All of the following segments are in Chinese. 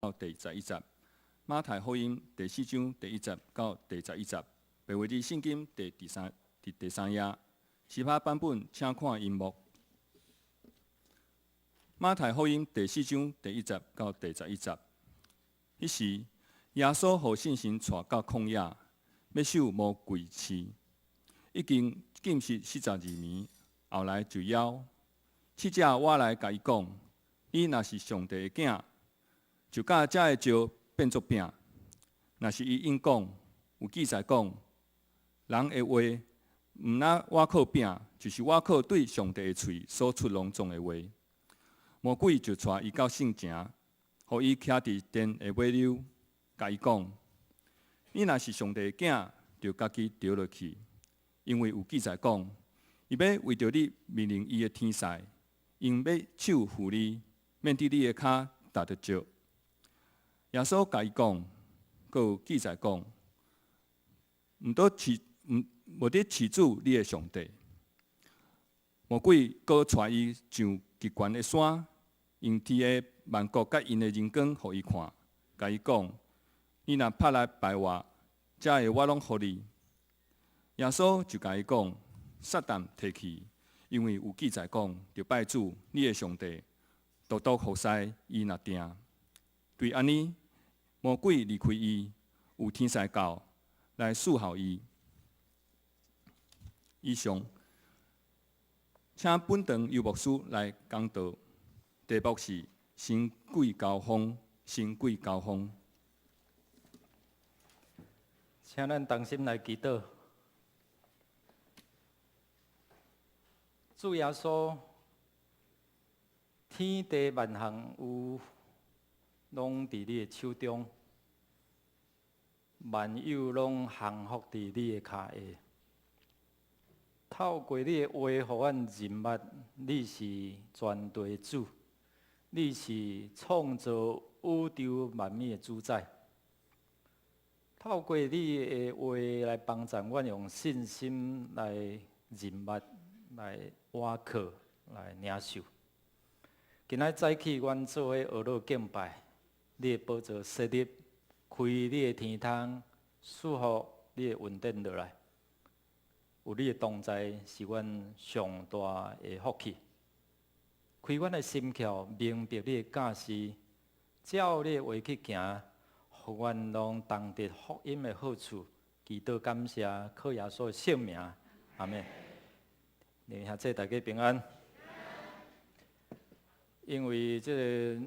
到第11节，马太福音第4章第1节到第11节，白话字圣经第三页，其他版本请看荧幕。马太福音第4章第1节到第11节，迄时耶稣互信心带到旷野，要受魔鬼试，已经禁食42年，后来就枵。试者我来甲伊讲，你若是上帝的囝，就甲遮个石变作饼。若是伊应讲，有记载讲，人的话，毋若我靠饼，就是我靠对上帝的喙所出隆重的话。魔鬼就带伊到圣城，互伊徛伫殿的尾溜，甲伊讲：你若是上帝的囝，就家己掉落去，因为有记载讲，伊要为着你命令伊的天使，用要手扶你，免得你的骹踏着石。耶稣甲伊讲，阁有记载讲，无得饲主你的上帝。魔鬼阁带伊上极悬的山，用天的万国甲因的人光，互伊看，甲伊讲：你若拍来拜我，遮个我拢互你。耶稣就甲伊讲：撒旦摕去，因为有记载讲，着拜主你的上帝，独独服侍伊若定。对安尼，魔鬼离开伊，有天使教来侍候伊。以上，请本堂游牧师来讲道，题目是神鬼交锋，神鬼交锋。请咱同心来祈祷。主耶稣，天地万象有拢伫你的手中，万有拢降服伫你的骹下。透过你的话，互阮认捌你是全地主，你是创造宇宙万物的主宰。透过你的话来帮助阮，用信心来认捌、来倚靠、来领受。今仔早起，阮做伙学乐敬拜，你的宝座设立，开你的天窗，赐福你的稳定落来。有你的同在，是阮上大的福气。开阮的心窍，明白你的教示，照你的话去行，互阮拢同得福音的好处。祈祷感谢，靠耶稣的圣名，阿门。弟兄兄弟，大家平安。因为这个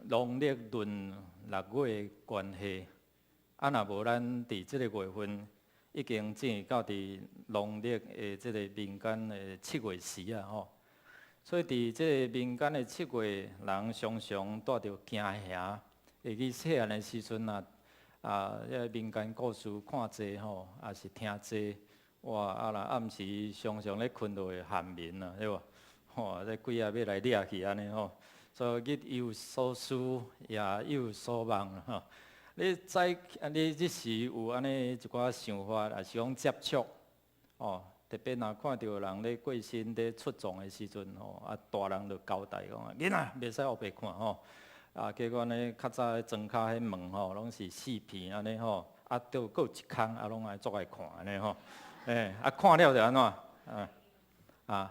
农历闰6月的关系，若无咱伫这个月份已经进入到伫农历的这个民间的7月时啊吼，所以伫这个民间的7月，人常常带着惊吓，会去细汉的时阵民间故事看济吼，也是听济，哇若暗时常常咧困落会寒眠啊，对无？吼，这鬼啊要来掠去安尼吼，所以日有所思，夜有所梦吼。你这时有安尼一寡想法，也是讲接触哦，特别若看到人咧过身咧出葬的时阵吼，大人就交代讲，囡仔袂使后白看吼。结果呢，较早庄骹迄门吼，拢是4片安尼吼，阁有一空拢爱足爱看安尼吼。看了就安怎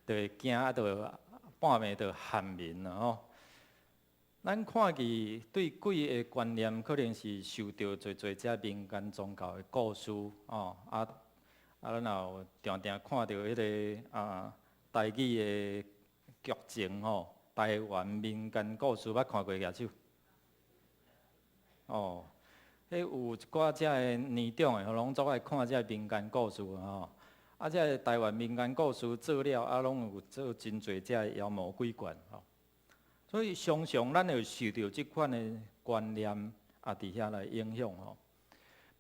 就会惊，就半暝就寒眠啦吼。咱看去对鬼的观念，可能是受到侪遮民间宗教的故事哦。咱也有常常看到迄个台语的剧情吼，台湾民间故事，捌看过举手？哦，迄有一寡遮的年长的，拢足爱看遮民间故事吼。遮台湾民间故事做了，拢有做真侪遮妖魔鬼怪吼。所以常常咱会受到即款的观念伫遐来影响吼。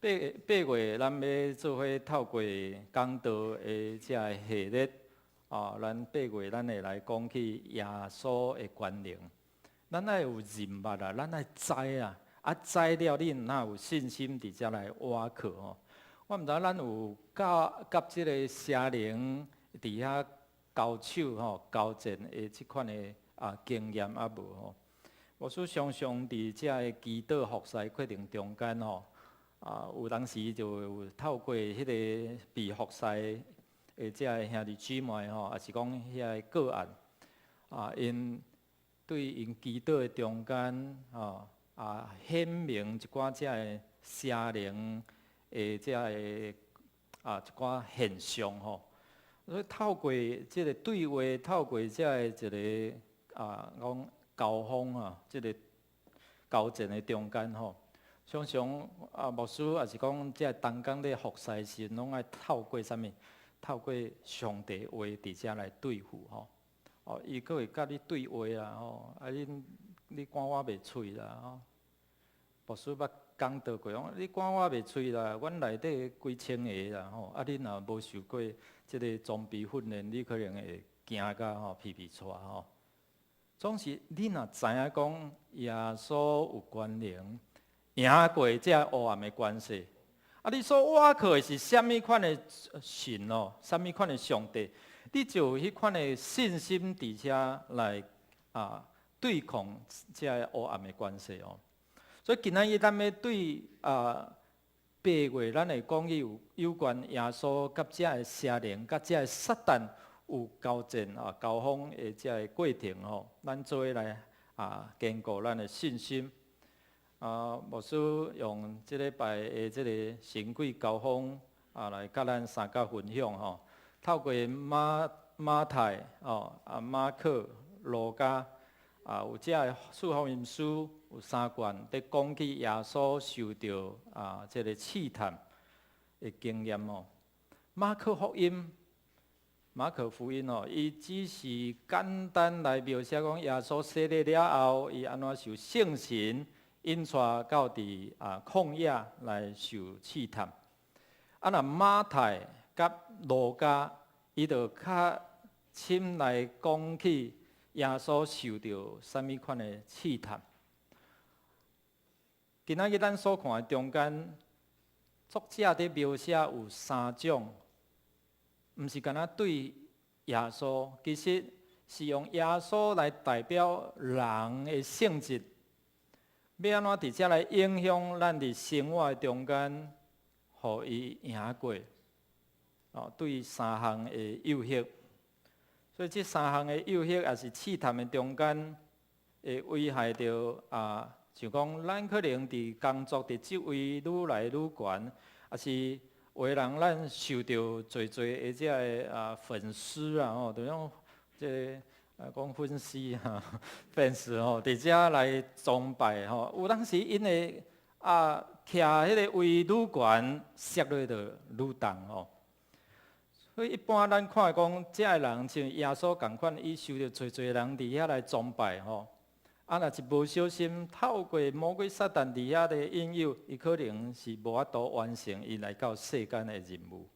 8月咱要做伙透过讲道的遮个系列咱8月咱会来讲起耶稣的权能。咱爱有认捌咱爱知知了你哪有信心伫遮来倚靠吼。我毋知咱有甲即个邪灵伫遐交手吼交战的即款的经验无吼？牧师常常伫遮个祈祷服侍课程中间吼，有当时就有透过迄个被服侍的遮个兄弟姊妹吼，也是讲遐个个案，因对因祈祷的中间显明一寡遮个邪灵的遮个一寡现象吼。所以透过即个对话，透过遮个一个讲交锋即个交战的中间吼，常常牧师也是讲，遮同工咧服侍时，拢爱透过啥物？透过上帝话伫遮来对付吼。伊佫会甲你对话啦吼，你赶我袂喙啦吼。牧师捌讲到过，讲你赶我袂喙啦，阮内底几千个啦吼，你若无受过即个装备训练，你可能会惊甲皮皮喘吼。总是你若知影讲耶稣有关联，赢过这黑暗的关系，你所倚靠的是啥物款的神哦？啥物款的上帝？你就有迄款的信心伫遮来对抗这黑暗的关系哦。所以今仔日咱要对8月，咱会讲有关耶稣甲遮个邪灵、甲遮个撒旦有交战交锋的遮个过程吼，咱做来坚固咱的信心。牧师用即礼拜的即个神鬼交锋来甲咱三甲分享吼。透过马太马可、路加有遮个四福音书有3卷，伫讲起耶稣受到即个试探的经验哦。马可福音伊只是简单来描写讲耶稣洗礼了后，伊安怎受圣神引带到伫旷野来受试探。若马太甲路加，伊就较深来讲起耶稣受到啥物款的试探。今仔日咱所看的中间，作者伫描写有3种，毋是干那对耶稣，其实是用耶稣来代表人的性质，要安怎伫遮来影响咱伫生活的中间，互伊赢过。对3项的诱惑，所以这3项的诱惑也是试探的中间，会危害到像讲咱可能伫工作伫职位愈来愈悬，也是有人咱受到侪的这个粉丝吼，就种这讲粉丝粉丝吼，伫遮来崇拜吼，有当时因为徛迄个位愈悬，摔落就愈重吼。所以一般咱看讲，遮个人像耶稣共款，伊受到侪人伫遐来崇拜吼。若是无小心透过魔鬼撒旦伫遐的引诱，伊可能是无法度完成伊来到世间的任务。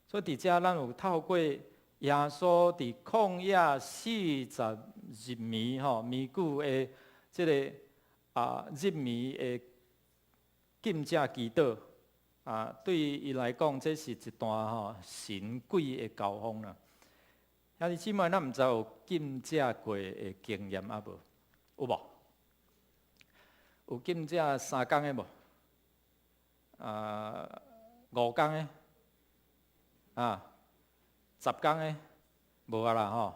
所以伫遮咱有透过耶稣伫旷野40日暝吼，暝久的即个日暝的禁食祈祷。对伊来讲，这是一段神鬼的交锋啦。兄弟姊妹，咱毋知有禁食过的经验无？有无？有禁食3天的无？5天的？10天的？无啦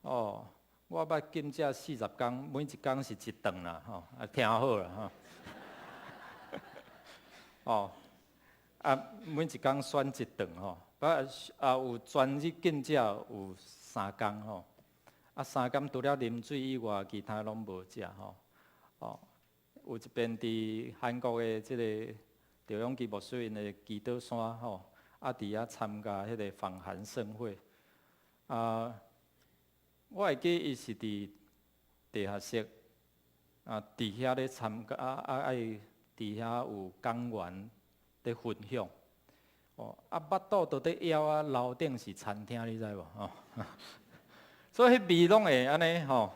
吼。我捌禁食40天，每一天是1顿啦吼，听好啦吼。每一天选1顿吼，有专日禁食有3天吼，3天除了啉水以外，其他拢无食吼。有一遍伫韩国的即个赵永基牧师因的祈祷山吼，伫遐参加迄个访韩盛会。我会记伊是伫地下室，伫遐咧参加爱伫遐有讲员咧分享。腹肚都伫枵楼顶是餐厅，你知无吼？所以迄味拢会安尼吼，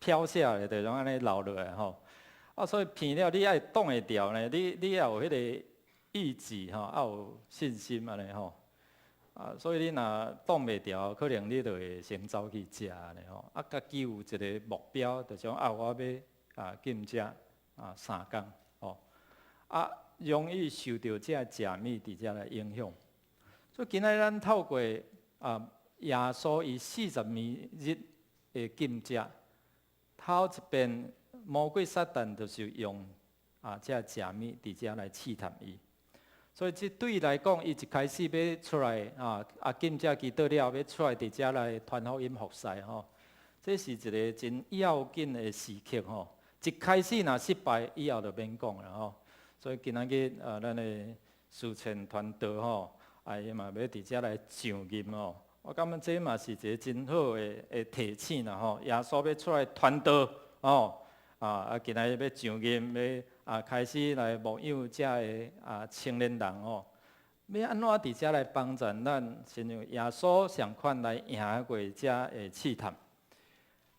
飘下来，就拢安尼流落来吼。所以闻了你爱挡会掉呢，你要有迄个意志吼，要有信心安尼吼。所以你若挡袂牢，可能你就会先走去食咧吼。甲己有一个目标，就讲我要禁食3工吼。容易受到这食物伫遮来影响。所以今仔咱透过耶稣伊40日的禁食，头一遍魔鬼撒旦就是用这食物伫遮来试探伊。所以这对伊来讲，伊一开始要出来禁食祈祷了，要出来伫遮来传福音服侍吼。这是一个真要紧的时刻吼。一开始若失败，以后就免讲了吼。所以今仔日咱的思前团队吼，伊嘛要伫遮来上任吼。我感觉这嘛是一个真好的提醒啦吼。耶稣要出来传道吼，今仔日要上任，要开始来牧养遮的青年人吼。要安怎伫遮来帮助咱，亲像耶稣上款来赢过遮的试探。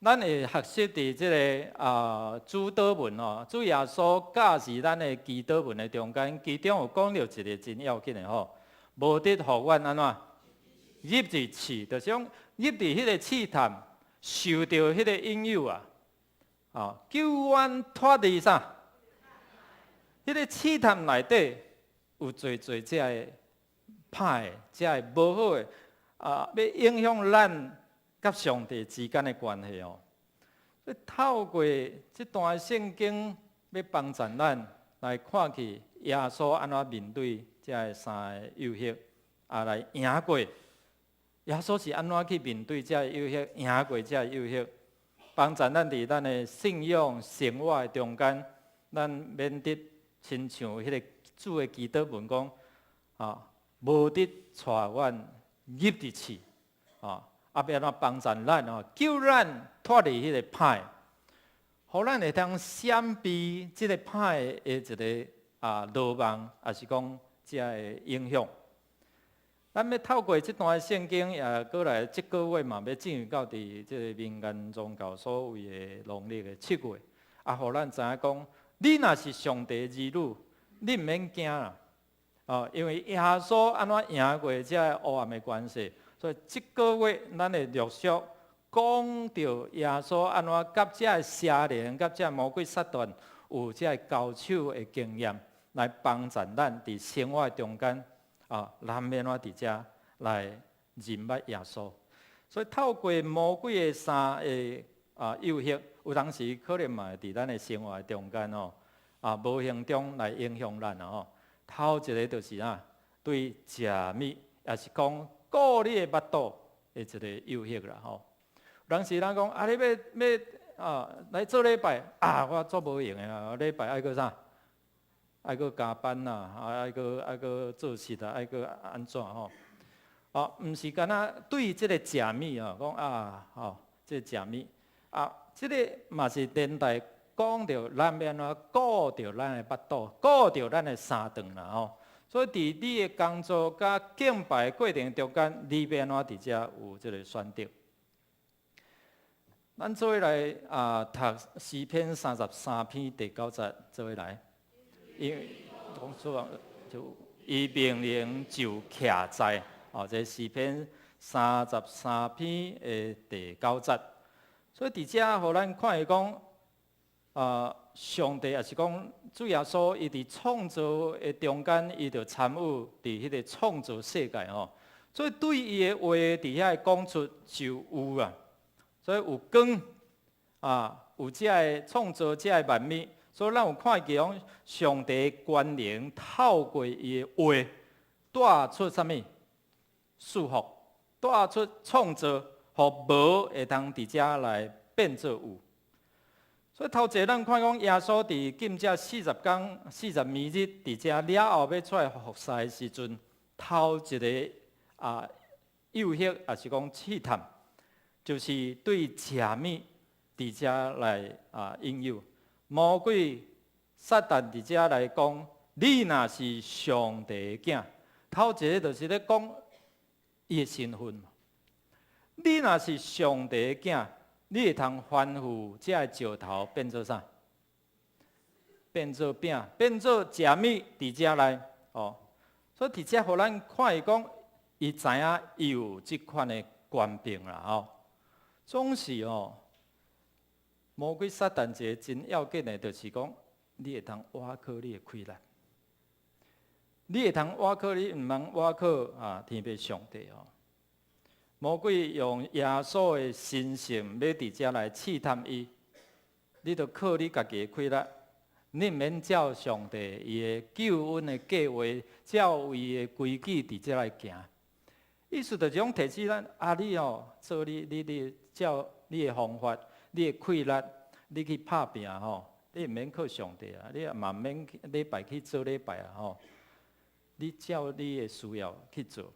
咱会学习伫即个主祷文吼，主耶稣教示咱的祈祷文的中间，其中有讲到一个真要紧的吼，无得互阮安怎入入试，就是讲入伫迄个试探，受到迄个引诱救阮脱离啥？迄个试探内底有侪遮的歹的、遮的无好的要影响咱甲上帝之间的关系哦。所以透过这段圣经，要帮助咱来看去耶稣安怎面对这3个诱惑，来赢过。耶稣是安怎去面对这个诱惑，赢过这个诱惑，帮助咱伫咱的信仰生活的中间，咱免得亲像迄个主的祈祷文讲无得带阮入入去要安怎帮助咱救咱脱离迄个歹，互咱会当闪避即个歹的一个罗网，也是讲遮个影响。咱要透过这段圣经，过来这个月嘛，要进入到伫即个民间宗教所谓的农历的7月，互咱知影讲，你若是上帝的儿女，你毋免惊啦，因为耶稣安怎赢过这个黑暗的关系。所以这个月，咱会陆续讲到耶稣安怎甲这个邪灵、甲这个魔鬼撒旦有这个交手的经验，来帮助咱伫生活中间咱免怎伫遮来认捌耶稣。所以透过魔鬼的3个诱惑，有当时可能嘛伫咱的生活中间无形中来影响咱头一个就是对食物，也是讲顾你的腹肚的一个诱惑啦吼。有当时咱讲你要来做礼拜我做无用的礼拜爱搁啥？爱搁加班爱搁做事爱搁安怎吼？毋是干那对即个食物讲即个食物即个嘛是连带讲到咱要安怎顾着咱的腹肚，顾着咱的三顿啦吼。所以，伫你的工作甲敬拜过程中间，你要安怎伫遮有即个选择？咱做伙来读诗篇33篇第9节，做伙来。因为讲说就伊命令就徛在这诗篇33篇的第9节。所以伫遮，互咱看伊讲上帝也是讲，主耶稣伊伫创造的中间，伊就参与伫迄个创造世界所以对伊的话伫遐讲出就有所以有光有这个创造这个万物，所以咱有看见讲上帝的权能透过伊的话带出啥物束缚，带出创造，互无会当伫遮来变做有。所以头一咱看讲耶稣伫禁食40天、42日伫遮了后，要出来服侍的时阵，头一个诱惑也是讲试探，就是对食物伫遮来引诱。魔鬼撒旦伫遮来讲，你若是上帝的囝，头一个就是咧讲伊的身份。你若是上帝的囝，你会通吩咐这个石头变做啥？变做饼，变做食物伫遮来所以伫遮，互咱看伊讲，伊知影伊有即款的官兵啦吼，总是魔鬼撒旦一个真要紧的，就是讲你会通挖靠你的困难，你会通挖靠你，毋通挖靠天父上帝吼。魔鬼用耶稣的神性要伫遮来试探伊，你着靠你家己的困难。你毋免照上帝伊的救恩的计划，照伊的规矩伫遮来行。意思就是讲提示咱你做你照你的方法，你的困难，你去拍拼你毋免靠上帝啊，你也嘛毋免礼拜去做礼拜啊你照你的需要去做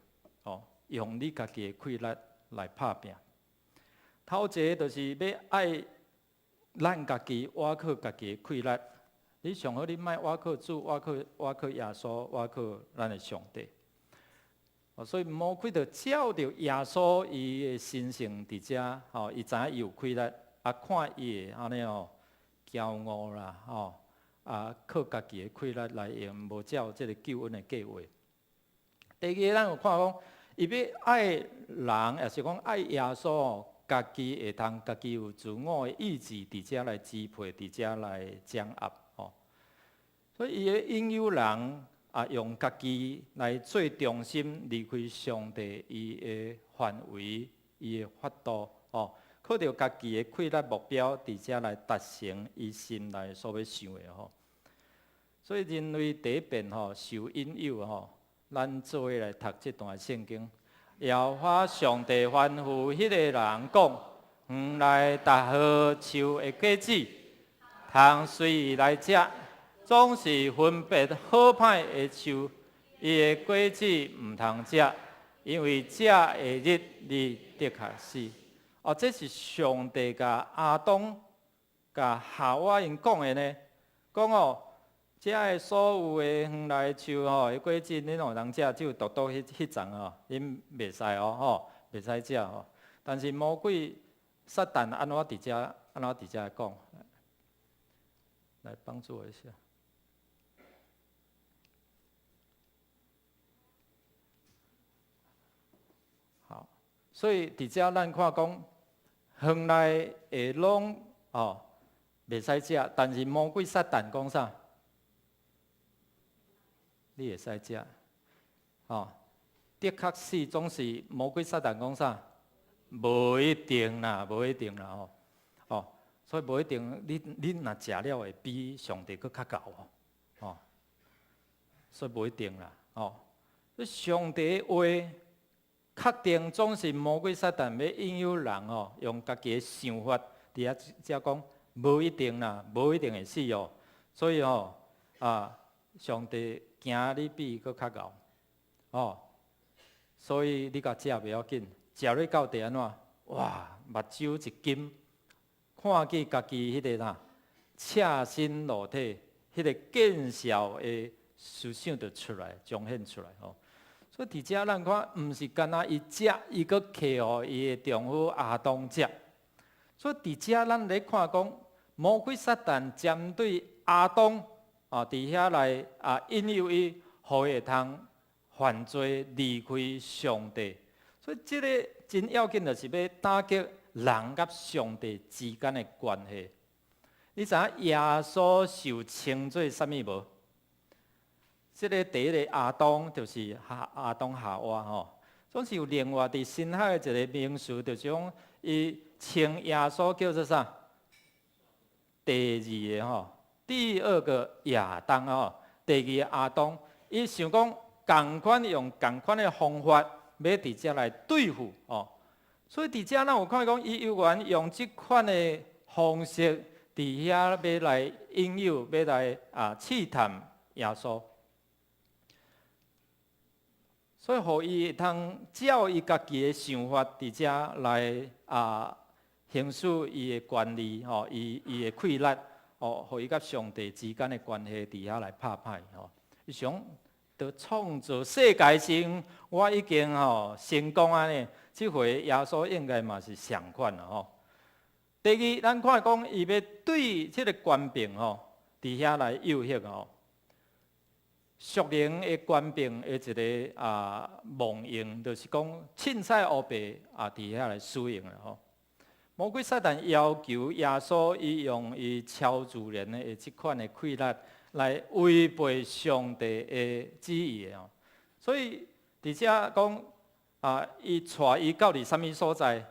用你家己的困难来拍拼。头一个就是要爱咱家己挖靠家己的困难。你上好，你莫挖靠主，挖靠耶稣，挖靠咱的上帝。所以魔鬼就照着耶稣伊的神性伫遮，伊知影伊有困难，看伊的安尼骄傲啦，靠家己的困难来用，无照这个救恩的计划。第二个，咱有看讲，伊要爱人，也是讲爱耶稣家己会通，家己有自我的意志伫遮来支配，伫遮来掌握。所以伊会引诱人用家己来做中心，离开上帝伊的范围、伊的法度靠着家己的困难目标，伫遮来达成伊心内所要想的所以人类第一遍受引诱咱做伙来读这段圣经。耶和华上帝吩咐迄个人讲：园内逐棵树的果子，通随伊来食。总是分别好歹的树，伊的果子毋通食，因为食的日你的确死。这是上帝甲亚当、甲夏娃因讲的呢。讲食的所有的园内树的果子，恁有通食，只有独独迄丛恁袂使袂使食但是魔鬼撒旦安怎伫遮讲？来帮助我一下。所以伫遮咱看讲，园内的拢袂使食，但是魔鬼撒旦讲啥？你会使食的确是总是魔鬼撒旦讲啥？无一定啦，无一定啦所以无一定，你若食了会比上帝佫较高所以无一定啦所以上帝的话。确定总是魔鬼撒旦要引诱人用家己的想法，伫遮讲无一定啦，无一定会死所以上帝惊你比伊佫较高所以你甲食袂要紧，食了到底安怎？哇，目睭一金，看见家己迄个赤身裸体，迄个见笑的思想就出来，彰显出来所以伫遮咱看，毋是干那伊食，伊佫摕互伊的丈夫亚当食。所以伫遮咱咧看讲，魔鬼撒旦针对亚当伫遐来引诱伊，互伊会通犯罪离开上帝。所以即个真要紧，就是要打击人甲上帝之间的关系。你知影耶稣受称做啥物无？这个第一个亚当就是亚当夏娃总是有另外伫新海的一个名词，就是讲伊称耶稣叫做啥？第二个亚当第二个亚当，伊想讲共款用共款的方法，要伫遮来对付所以伫遮咱有看讲，伊有缘用即款的方式伫遐要来引诱，要来试探耶稣。所以，互伊会通照伊家己的想法，伫遮来行使伊的权利伊的困难互伊甲上帝之间的关系伫遐来拍歹伊想，着创造世界时，我已经成功安尼，即回耶稣应该嘛是相款啦第二，咱看讲，伊要对即个官兵伫遐来诱惑属灵的官兵的一个蒙用，就是讲凊彩黑白伫遐来使用啦吼。魔鬼撒旦要求耶稣伊用伊超自然的即款的气力来违背上帝的旨意的吼。所以伫遮讲伊带伊到伫啥物所在？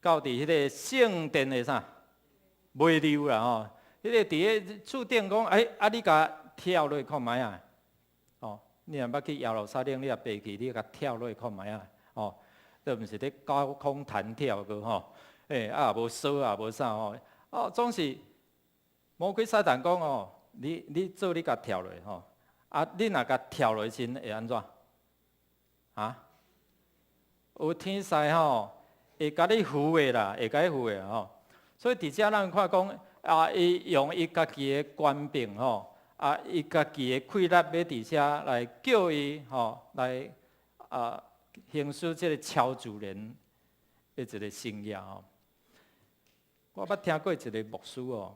到伫迄个圣殿的啥卖溜啦吼。迄个伫个厝顶讲，你甲跳落看卖啊！哦，你若捌去耶路撒冷，你若爬去，你甲跳落看卖啊！哦，这毋是咧高空弹跳个吼。也无烧也无啥吼，总是魔鬼撒旦讲哦，你做你甲跳落吼，你若甲跳落时会安怎？有天使吼会甲你扶的啦，会甲你扶的吼。所以伫遮咱看讲伊用伊家己的官兵吼，伊家己的气力要伫遮来叫伊吼来行使即个超自然的一个生涯吼。我捌听过一个牧师哦，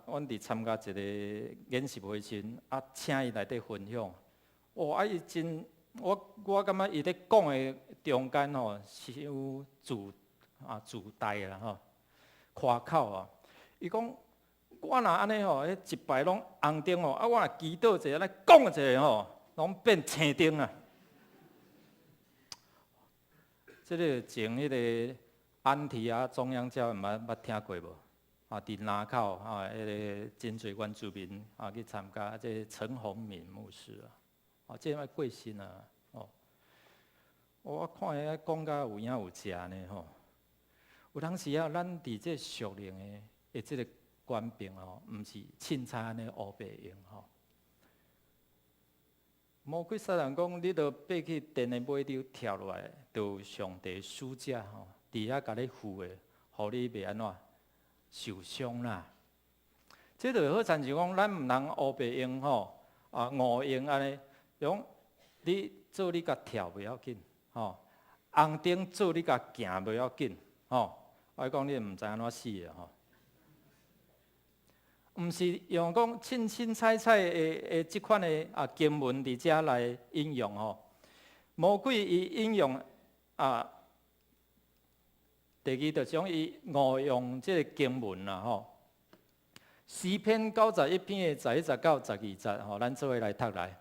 阮伫参加一个演习会时，请伊内底分享。伊真，我感觉伊咧讲的中间吼，伤自大啦吼，夸口啊。伊讲我若安尼吼，一排拢红灯哦，我若祈祷者来讲一下吼，拢变青灯啊。即个前迄个。安提亚中央教捌听过无？伫南口迄个真侪原住民去参加，即陈宏敏牧师即摆过身啊！我看伊讲甲有影有食呢吼。有当时咱伫即属灵的即个官兵毋是凊彩安尼黑白用吼。魔鬼撒旦讲，你著爬去殿的尾头跳落来，就上帝使者吼。伫遐甲你扶的，互你袂安怎受伤啦。这就好亲像讲，咱毋通黑白用吼，误用安尼，讲你做你甲跳袂要紧，吼，红灯做你甲行袂要紧，吼。我讲你毋知安怎死的吼。毋是用讲凊彩的即款的经文伫遮来应用吼。魔鬼伊应用第二就种伊误用即个经文啦吼，诗篇91篇的11、19、12节吼，咱做伙来读来。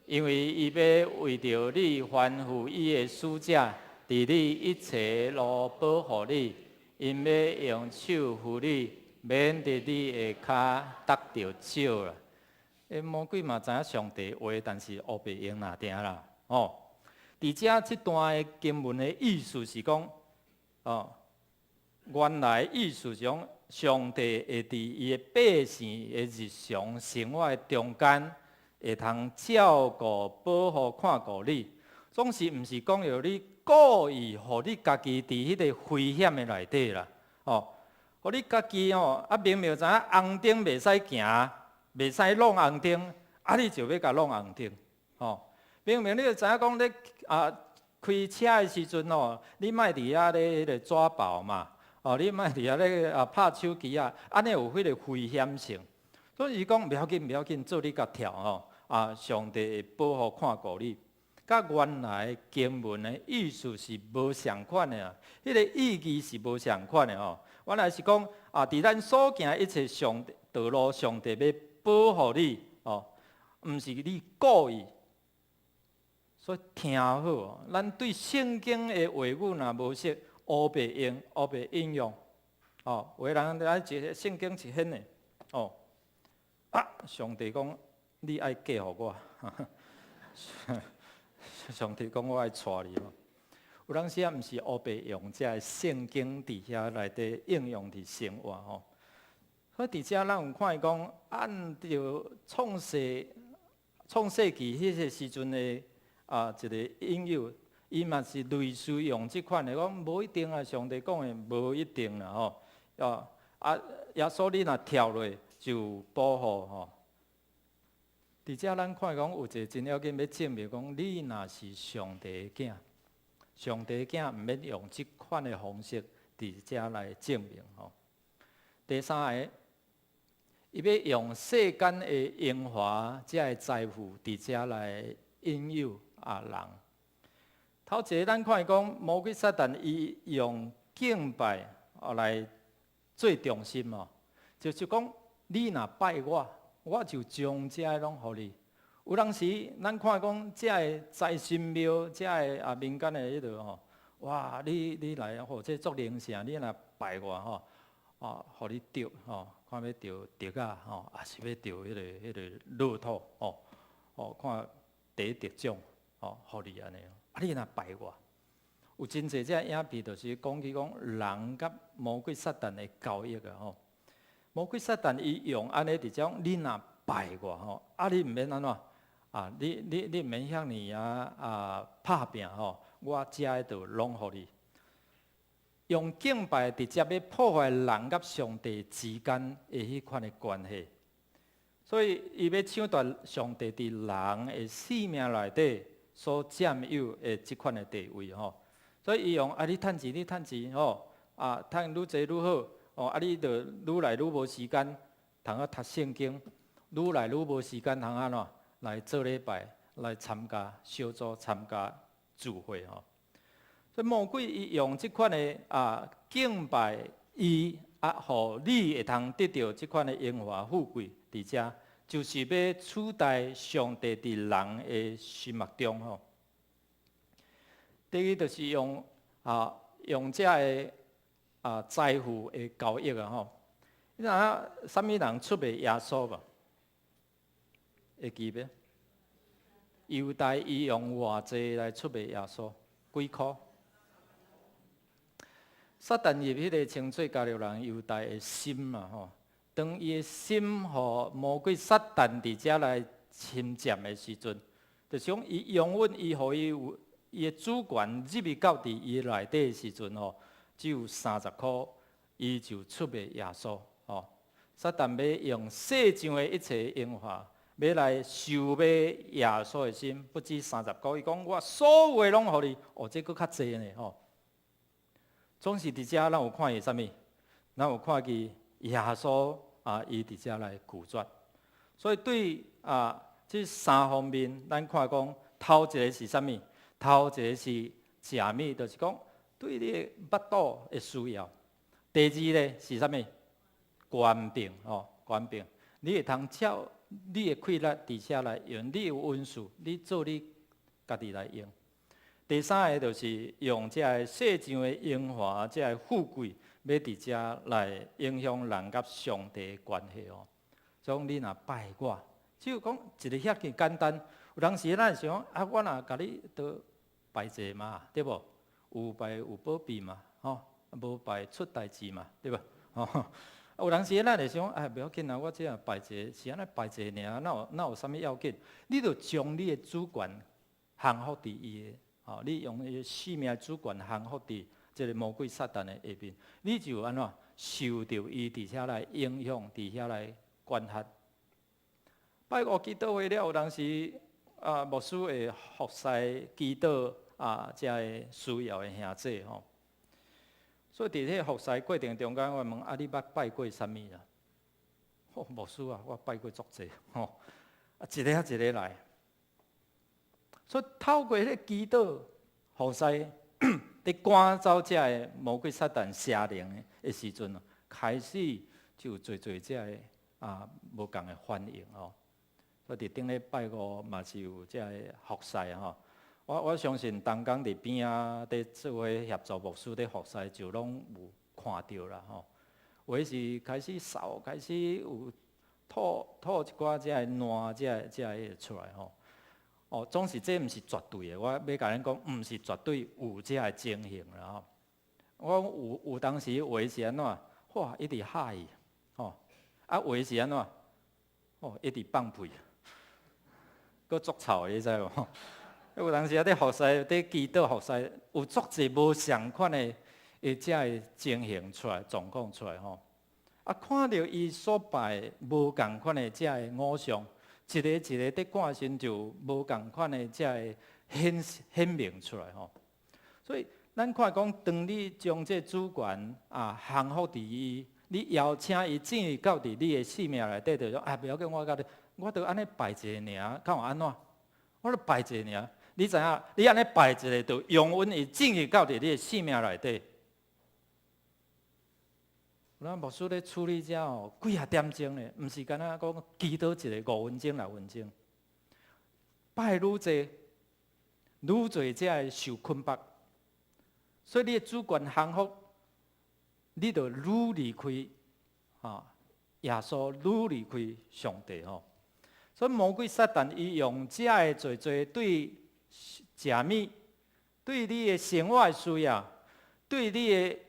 因为伊要为着你吩咐伊的使者，伫你一切路保护你，因要用手扶你，免得你的骹踏着石啦。魔鬼嘛知影上帝话，但是黑白用哪定啦吼。伫遮即段的经文的意思是讲原来意思是讲，上帝会伫伊的百姓的日常生活的中间，会通照顾、保护、看顾你。总是毋是讲要你故意，互你家己伫迄个危险的内底啦，互你家己明明知影红灯袂使行，袂使弄红灯，你就要甲弄红灯，明明你就知影讲咧开车的时阵你莫伫遐咧迄个抓包嘛。你莫伫遐咧拍手机安尼有迄个危险性。所以伊讲不要紧，做你甲跳上帝会保护看顾你。甲原来经文的意思是无相款的迄个意义是无相款的原来是讲伫咱所行一切道路，上帝要保护你毋是你故意。所以听好咱对圣经的话语若无识。黑白用、黑白应用，有的人来一圣经一显的，上帝讲你爱嫁互我，上帝讲我爱娶你有当时毋是黑白用，这个圣经伫遐内底应用伫生活所以伫遮咱有看伊讲，按照创世纪迄个时阵的一个应用。伊嘛是类似用即款的，讲无一定上帝讲的无一定啦耶稣你若跳落就保护伫遮咱看讲有一个真要紧要证明讲，你若是上帝的囝，上帝的囝毋免用即款的方式伫遮来证明第三个，伊要用世间的荣华、这财富，伫遮来引诱人。头一个，咱看讲魔鬼撒旦，伊用敬拜来做中心哦，就是讲你若拜我，我就将遮拢互你。有当时咱看讲遮个财神庙，遮个民间的迄落吼，哇，你来吼，这做灵性，你若拜我吼，互你得吼。看要着得啊，吼，也是要着迄个乐透，看第一得奖，互你安尼。你若拜我，有真侪只影片，就是讲起讲人甲魔鬼撒旦的交易啊，吼。魔鬼撒旦伊用安尼伫种，你若拜我，吼，你毋免安怎你毋免遐尔拍拼吼，我遮就拢互你。用敬拜直接要破坏人甲上帝之间的迄款的关系，所以伊要抢夺上帝伫人的生命内底所占有的即款的地位吼。所以伊用你趁钱，你趁钱吼，趁愈济愈好，你就愈来愈无时间通读圣经，愈来愈无时间通安怎来做礼拜，来参加小组、参加聚会吼。所以魔鬼伊用即款的敬拜，伊互你会通得到即款的荣华富贵，伫遮就是要取代上帝伫人的心目中吼。第二就是用遮个财富的交易吼。你知影啥物人出卖耶稣无？会记袂？犹大伊用偌济来出卖耶稣？几箍？撒旦入迄个清水加入人犹大的心嘛吼，当伊的心互魔鬼撒旦伫遮来侵占的时阵，就是讲伊永远伊互伊有伊的主权入去到伫伊内底的时阵吼，只有30箍，伊就出卖耶稣吼。撒旦要用世上的一切荣华，要来收买耶稣的心，不止30箍，伊讲我所有的拢互你，这佫较济呢吼。总是伫遮，咱有看见啥物？咱有看见耶稣伊伫遮来拒绝。所以对这三方面，咱看讲，头一个是啥物？头一个是食物，就是讲对你的腹肚的需要。第二咧是啥物？官兵官兵，你会通照你的气力伫遮来用，你有温数，你做你家己来用。第三个就是用这个世上的荣华、这个富贵，要伫遮来影响人甲上帝的关系哦。所以你若拜我，只有讲一个遐简单。有当时咱想我若甲你都拜者嘛，对无？有拜有保庇嘛，无拜出代志嘛，对无？有当时咱会想，不要紧啊，我只拜者是安尼拜者尔，哪有啥物要紧？你著将你的主权降服伫伊的。你用伊生命主权降服伫即个魔鬼撒旦的下面，你就安怎受到伊伫遐来影响，伫遐来管辖。拜五祈祷会了，有当时牧师会服侍祈祷遮个需要的兄弟吼。所以伫迄服侍过程中间，我问你捌拜过啥物啦？牧师我拜过足济吼，一个一个来。所以透过迄个祈祷服侍，伫赶走遮个魔鬼撒旦邪灵的时阵，开始就有做遮个无共的反应吼。所以伫顶礼拜五嘛是有遮个服侍吼。我相信同工伫边伫做伙协助牧师伫服侍，就拢有看到啦吼。有诶是开始扫，开始有吐一寡遮个烂遮个出来吼。总是这毋是绝对的，我要甲恁讲，毋是绝对有这个情形啦吼。我有当时话是安怎？哇，一直吓伊，话是安怎？一直放屁，佫足臭的，你知无？有当时伫服侍，伫祈祷服侍，有足济无相款的这个情形出来，状况出来吼。看到伊所拜无共款的这个偶像。一个一个伫挂身就无共款的，才会显明出来吼。所以咱看讲，当你将这主权降服伫伊你邀请伊进入到伫你的生命内底，就说不要紧，我都安尼拜一个尔，敢有安怎？我都拜一个尔。你知影？你安尼拜一个，就永远会进入到伫你的生命内底。咱牧师咧处理遮几啊点钟咧，毋是干那讲祈祷一个5分钟6分钟，拜愈济，愈侪才会受困迫。所以你的主权降服，你就愈离开耶稣，愈离开上帝吼。所以魔鬼撒旦伊用遮的做对食物，对你的生活需要，对你的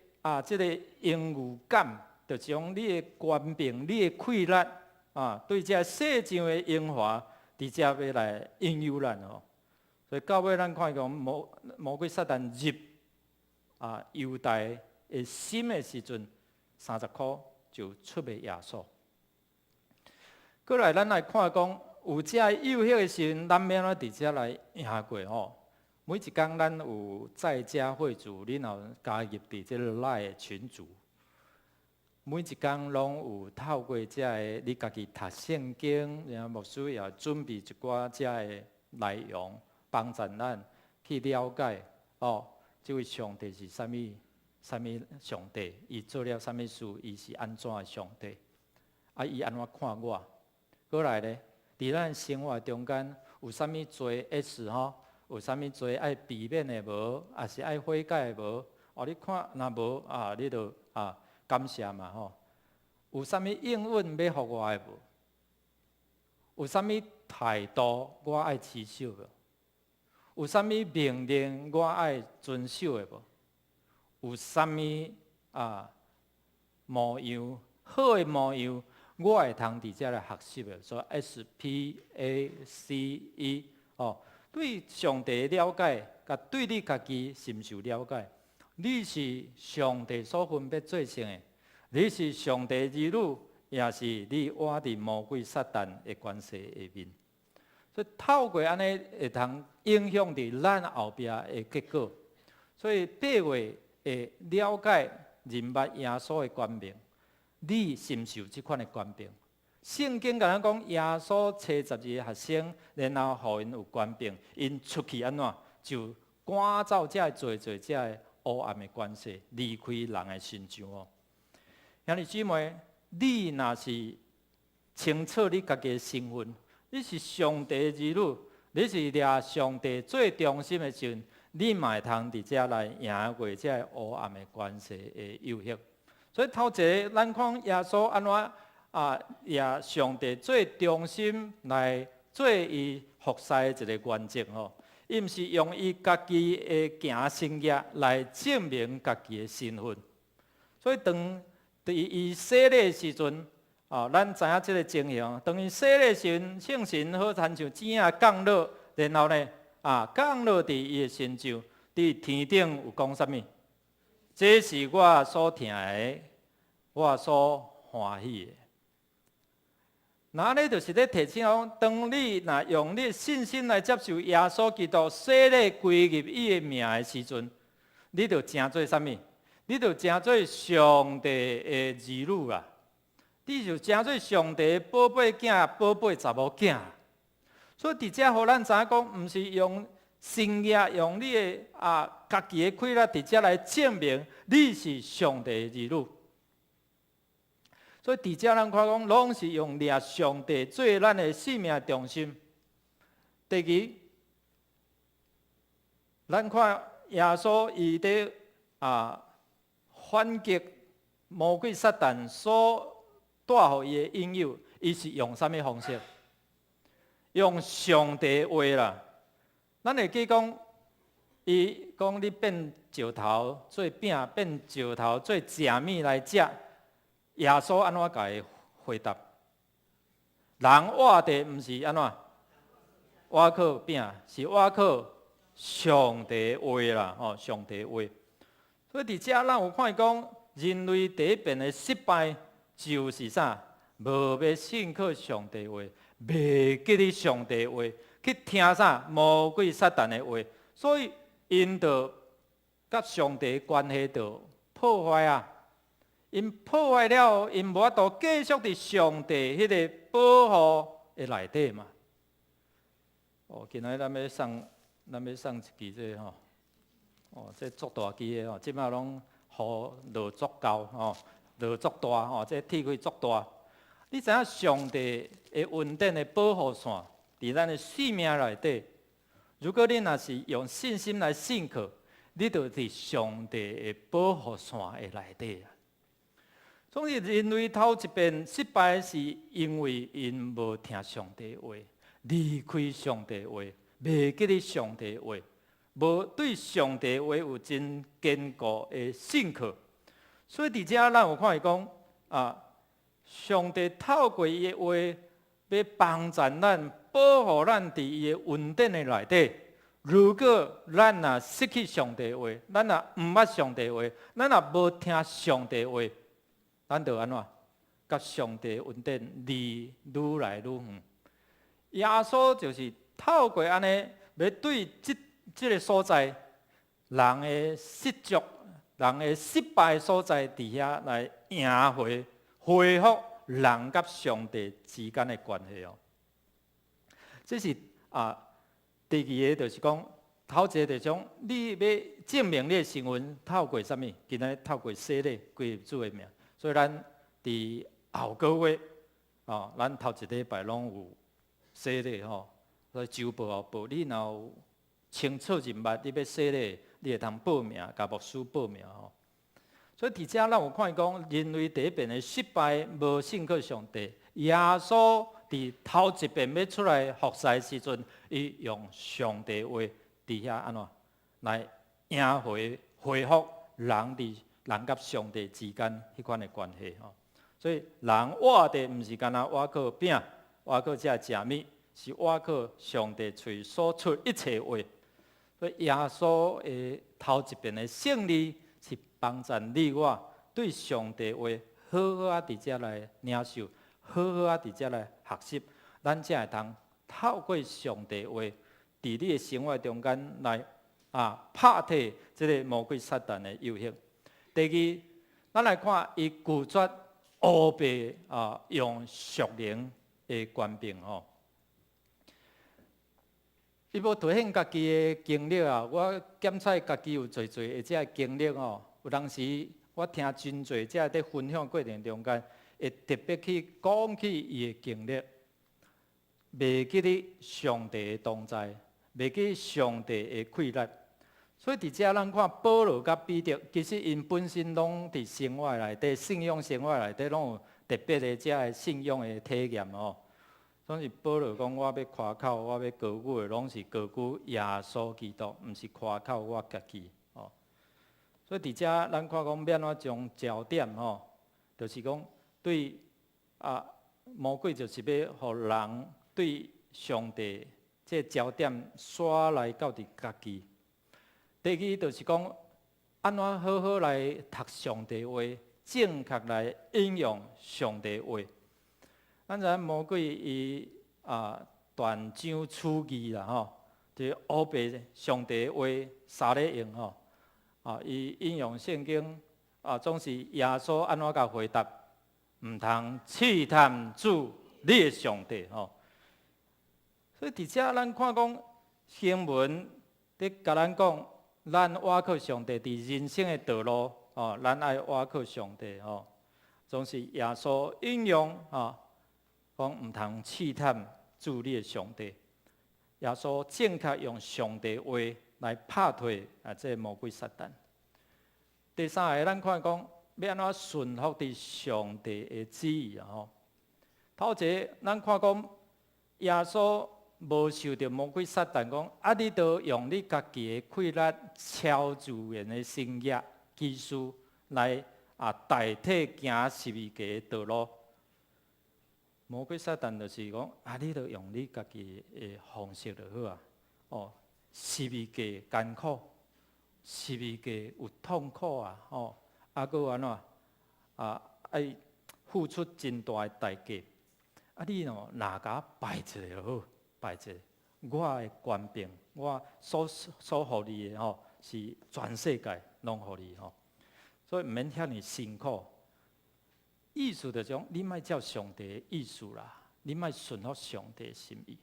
即个荣誉感，就将你的权柄、你的快乐对遮世上的荣华，伫遮要来引诱咱吼。所以到尾咱看讲魔鬼撒旦入犹大的心的时阵，30箍就出卖耶稣。过来，咱来看讲，有遮诱惑的时阵，咱免怎伫遮来赢过吼。每一天，咱有在家会主，你若加入伫即个赖的群组，每一天拢有透过遮个你家己读圣经，然后牧师也准备一寡遮个内容，帮助咱去了解这位上帝是啥物上帝，伊做了啥物事，伊是安怎的上帝，伊安怎看我？过来咧，伫咱生活中间有啥物罪 S 吼？有啥物罪爱避免的无，也是爱悔改的无？你看若无你就感谢嘛吼。有啥物应允要互我的无？有啥物态度我爱持守无？有啥物命令我爱遵守的无？有啥物模样好的模样，我会通伫遮来学习的。所以 SPACE 对上帝的了解，甲对你家己是毋是有了解？你是上帝所分别做成的，你是上帝儿女，也是你活伫魔鬼撒旦的关系下面。所以透过安尼会通影响伫咱后壁的结果。所以8月会了解认捌耶稣的权柄，你是毋是有即款的权柄？圣经甲咱讲，耶稣找12个学生，然后互因有权柄，因出去安怎就赶走遮做遮的黑暗的关系，离开人的身上哦。兄弟姊妹，你若是清楚你家己的身份，你是上帝的儿女，你是掠上帝最忠心的时阵，你嘛会通伫遮来赢过遮黑暗的关系的诱惑。所以头一个，咱看耶稣安怎也上帝最忠心来做伊服侍的一个原则吼，伊毋是用伊家己的行生业来证明家己的身份。所以当伊洗礼的时阵，咱知影即个情形。当伊洗礼时阵，圣神好亲像钱降落，然后呢降落伫伊的身上，伫天顶有讲啥物？这是我所听的，我所欢喜的。那安尼就是咧提醒讲，当你若用你信心来接受耶稣基督洗礼归入伊的名的时阵，你就成做啥物？你就成做上帝的儿女啊！你就成做上帝的宝贝囝、宝贝查某囝。所以伫遮，互咱知影讲，毋是用生业、用你的家己的快乐伫遮来证明你是上帝的儿女。所以伫遮咱看讲，拢是用掠上帝做咱的生命重心。第二，咱看耶稣伊伫反击魔鬼撒旦所带互伊的引诱，伊是用啥物方式？用上帝的话啦。咱会记讲，伊讲你变石头做饼，变石头做食物来食。耶稣安怎甲伊回答？人活的毋是安怎？活靠饼，是活靠上帝的话啦，上帝的话。所以伫遮咱有看讲，人类第一遍的失败就是啥？无要信靠上帝的话，袂记哩上帝的话，去听啥？魔鬼撒旦的话，所以因着甲上帝的关系就破坏啊。因破坏了，因无法度继续伫上帝迄个保护的内底嘛。今仔咱要送一支这吼，这足大支的吼，即摆拢雨落足够吼，落足大吼，这铁轨足大。你知影上帝的稳定的保护线伫咱的生命内底？如果你若是用信心来信靠，你就伫上帝的保护线的内底啊。总是人类头一遍失败，是因为因无听上帝的话，离开上帝的话，袂记得上帝的话，无对上帝的话有真坚固的信靠。所以伫遮咱有看伊讲上帝透过伊的话，要帮助咱、保护咱伫伊的稳定的内底。如果咱若失去上帝的话，咱若毋捌上帝的话，咱若无听上帝的话，咱就安怎？甲上帝的稳定离愈来愈远。耶稣就是透过安尼，要对即个所在人的失足、人的失败所在伫遐来赢恢复人甲上帝之间的关系哦。这是第二个就是讲，头一个就是讲，你要证明你的身份，透过啥物？今仔透过洗礼归入主的名。所以咱伫后个月咱头一礼拜拢有洗礼吼，所以周报后报，你若有清楚人物，你要洗礼，你会通报名，甲牧师报名吼。所以伫遮咱有看讲，人类第一遍的失败，无信靠上帝。耶稣伫头一遍要出来服侍的时阵，伊用上帝话伫遐安怎来赢回复人甲上帝之间迄款的关系吼。所以人活的毋是干那活靠饼，活靠这食物，是活靠上帝嘴所出一切话。所以耶稣的头一遍的胜利，是帮助你我对上帝话好好伫遮来领受，好好伫遮来学习，咱才会通透过上帝话，伫你的生活中间来拍退这个魔鬼撒旦的诱惑。第二，咱来看伊拒绝乌白用属灵的权柄吼。伊无凸显家己的经历我检测家己有侪的这经历吼。有当时我听真侪这在分享过程中间，会特别去讲起伊的经历，袂记得上帝的同在，袂记上帝的馈力。所以伫遮咱看保罗甲彼得，其实因本身拢伫生活内底、信仰生活内底，拢有特别的遮个信仰的体验哦。总是保罗讲，我要夸口，我要高举的，拢是高举耶稣基督，毋是夸口我家己哦。所以伫遮咱看讲，要安怎将焦点就是讲对魔鬼就是要互人对上帝这焦点刷来到伫家己。第二就是讲，安怎好好来读上帝话，正确来应用上帝话。咱知影魔鬼伊断章取义啦吼，就是乌白上帝话三咧用吼。伊引用圣经总是耶稣安怎甲回答，毋通试探主你的上帝吼。所以伫遮咱看讲经文伫甲咱讲。咱倚靠上帝伫人生的道路，咱爱倚靠上帝总是耶稣引用讲毋通试探主你的上帝。耶稣正确用上帝话来拍退这魔鬼撒旦。第三个，咱看讲要安怎顺服伫上帝的旨意头一个，咱看讲耶稣。无受到魔鬼撒旦讲，你都用你家己的气力、超自然的生业技术来代替行十字架的道路。魔鬼撒旦就是讲，你都用你家己的方式就好十字架艰苦，十字架有痛苦搁安怎爱付出真大的代价。你哪甲拜一个就好。拜者，我的权柄，我所互你的是全世界拢互你所以毋免遐尼辛苦。意思就讲，你莫照上帝的意思啦，你莫顺服上帝的心意。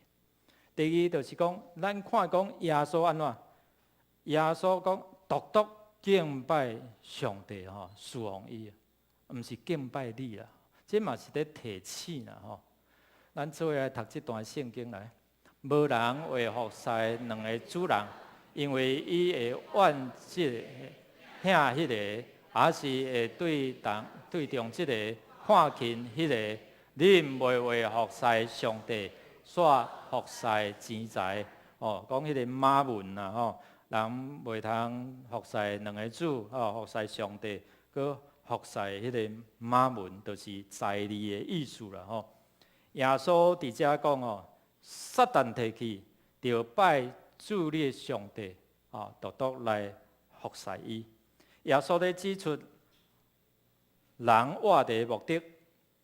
第二就是讲，咱看讲耶稣安怎？耶稣讲，独独敬拜上帝吼，侍奉伊，毋是敬拜你啦。这嘛是咧提醒啦吼。咱做伙来读这段圣经来。无人会服侍两个主人，因为伊会怨即个遐迄个，也是会对重即个看轻迄个。恁袂为服侍上帝，煞服侍钱财。哦，讲迄个马门啦吼，人袂通服侍两个主，服侍上帝，佮服侍迄个马门，就是财利的意思啦吼。耶稣伫遮讲哦。撒旦提起，就拜主你的上帝，独独来服侍伊。耶稣咧指出，人活的目的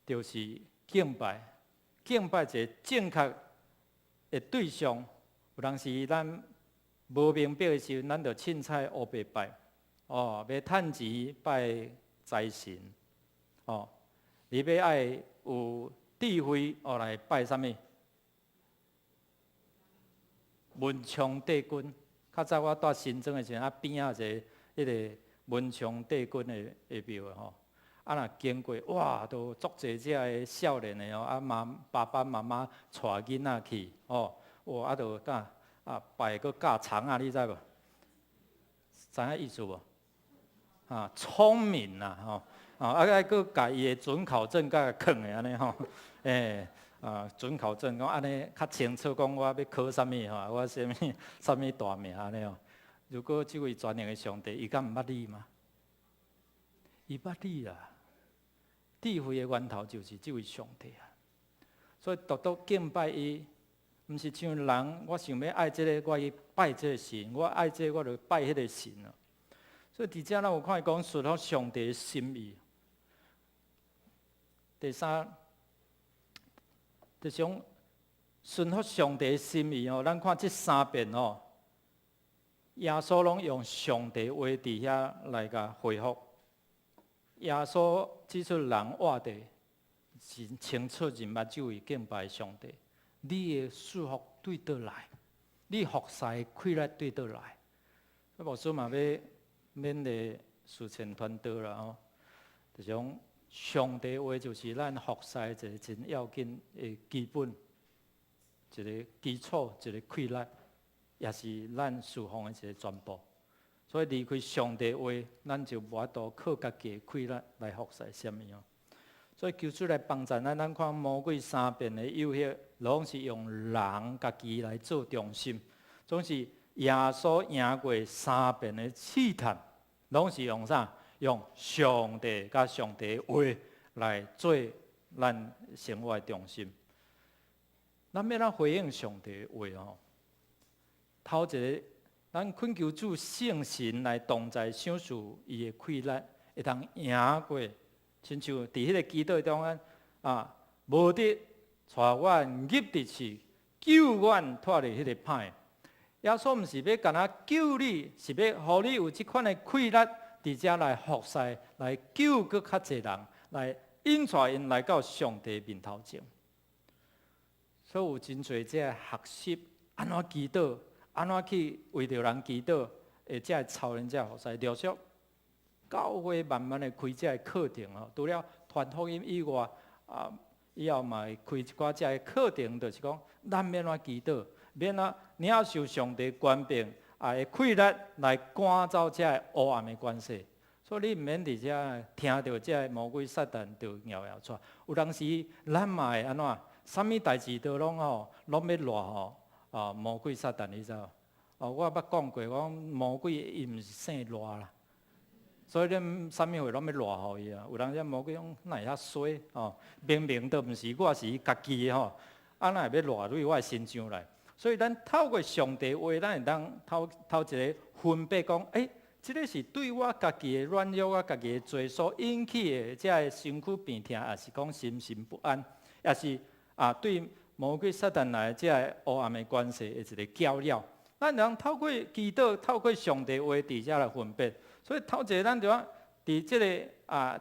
就是敬拜，敬拜一个正确的对象。有当时咱无明白的时候，咱就凊彩乌白拜，要趁钱拜财神，你要爱有智慧，来拜啥物？文昌帝君，较早我住新庄的时候，边仔一个迄个文昌帝君的庙吼，若经过，哇，都足侪只的少年的爸爸妈妈带囡仔去，哇，都教拜个教长啊，你知无？知影意思无？聪明啦，爱个家己的准考证甲囥的安尼吼，准考证讲安尼较清楚，讲我要考啥物吼，我啥物大名安尼哦。如果这位全能的上帝，伊敢毋捌你吗？伊捌你啦。智慧的源头就是这位上帝啊。所以独独敬拜伊，毋是像人，我想要爱这个，我去拜这个神；我爱这个，我就拜迄个神啊。所以伫遮咱有看讲顺服上帝的心意。第三。就像顺服上帝的心意咱看这三遍耶稣拢用上帝话伫遐来甲回复。耶稣指出人活地是清楚人目睭为敬拜上帝，你的祝福对倒来，你服侍的快乐对倒来。牧师嘛要勉励事前团队啦就像。上帝话就是咱服侍一个真要紧的基本，一个基础，一个快乐，也是咱侍奉的一个全部。所以离开上帝话，咱就无法度靠家己的快乐来服侍什么所以求主来帮助咱看魔鬼三遍的诱惑，拢是用人家己来做中心，总是耶稣赢过三遍的试探，拢是用啥？用上帝甲上帝的话来做咱生活的重心。咱要咱回应上帝的话头一个，咱恳求主圣神来同在享受伊的快乐，会当赢过，亲像伫迄个祈祷中无得带我入地去，救我脱离迄个歹。耶稣毋是要干那救你，是要互你有即款的快乐。伫遮来服侍，来救搁较侪人，来引带因来到上帝面头前。所以有真侪只学习安怎祈祷，安怎去为着人祈祷，才会操练这服侍。陆续教会慢慢的开这课程除了传福音以外，以后嘛会开一寡这课程，就是讲咱免怎祈祷，免领受上帝权柄。会快乐来赶走这黑暗的关系，所以你毋免伫遮听到这魔鬼撒旦就摇摇出。有当时咱嘛会安怎？啥物代志都拢要赖魔鬼撒旦，你知道？我捌讲过，讲魔鬼伊毋是姓赖啦，所以恁啥物话拢要赖互伊啊。有当时魔鬼讲哪会遐衰明明都毋是我是家己的哪会要赖入我的身上来？所以，咱透过上帝话，咱会当头一个分别讲，这个是对我家己的软弱啊，家己的罪所引起的，这个身躯病痛，也是讲心神不安，也是对魔鬼撒旦来这个黑暗的关系的一个搅扰。咱人透过祈祷，透过上帝话，伫遮来分别。所以头一个，咱就伫伫即个